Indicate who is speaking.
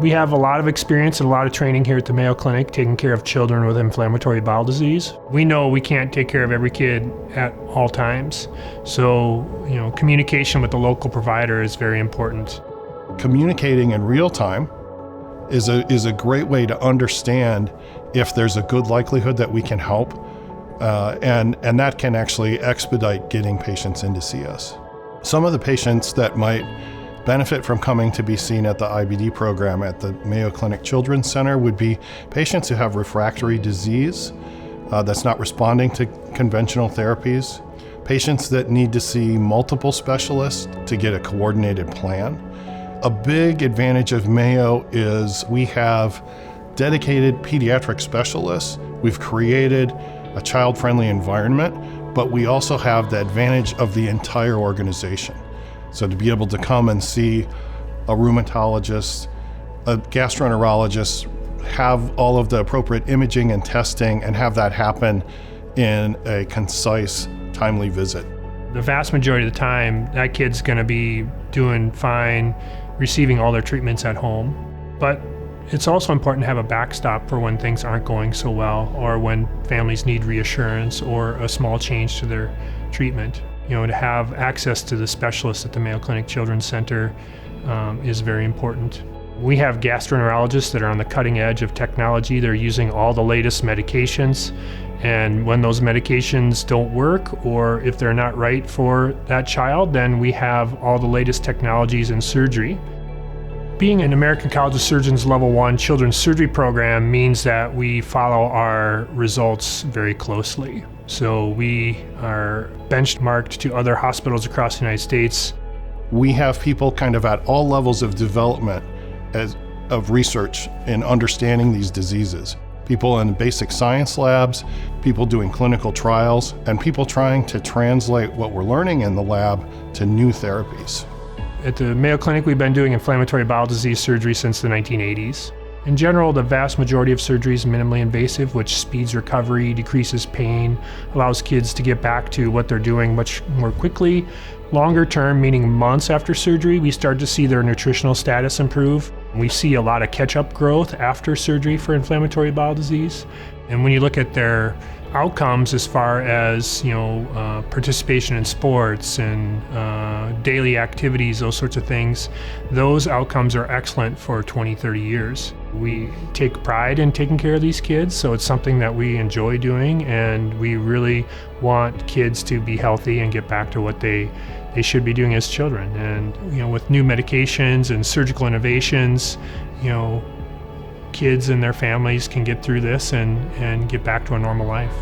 Speaker 1: We have a lot of experience and a lot of training here at the Mayo Clinic taking care of children with inflammatory bowel disease. We know we can't take care of every kid at all times, so communication with the local provider is very important.
Speaker 2: Communicating in real time is a great way to understand if there's a good likelihood that we can help, and that can actually expedite getting patients in to see us. Some of the patients that might benefit from coming to be seen at the IBD program at the Mayo Clinic Children's Center would be patients who have refractory disease that's not responding to conventional therapies, patients that need to see multiple specialists to get a coordinated plan. A big advantage of Mayo is we have dedicated pediatric specialists. We've created a child-friendly environment, but we also have the advantage of the entire organization. So to be able to come and see a rheumatologist, a gastroenterologist, have all of the appropriate imaging and testing, and have that happen in a concise, timely visit.
Speaker 1: The vast majority of the time, that kid's going to be doing fine, receiving all their treatments at home. But it's also important to have a backstop for when things aren't going so well, or when families need reassurance or a small change to their treatment. To have access to the specialists at the Mayo Clinic Children's Center is very important. We have gastroenterologists that are on the cutting edge of technology. They're using all the latest medications, and when those medications don't work, or if they're not right for that child, then we have all the latest technologies in surgery. Being an American College of Surgeons Level 1 children's surgery program means that we follow our results very closely. So we are benchmarked to other hospitals across the United States.
Speaker 2: We have people kind of at all levels of development of research in understanding these diseases. People in basic science labs, people doing clinical trials, and people trying to translate what we're learning in the lab to new therapies.
Speaker 1: At the Mayo Clinic, we've been doing inflammatory bowel disease surgery since the 1980s. In general, the vast majority of surgery is minimally invasive, which speeds recovery, decreases pain, allows kids to get back to what they're doing much more quickly. Longer term, meaning months after surgery, we start to see their nutritional status improve. We see a lot of catch-up growth after surgery for inflammatory bowel disease. And when you look at their outcomes as far as participation in sports and daily activities, those sorts of things, those outcomes are excellent for 20, 30 years. We take pride in taking care of these kids, so it's something that we enjoy doing, and we really want kids to be healthy and get back to what they should be doing as children. And with new medications and surgical innovations, kids and their families can get through this and get back to a normal life.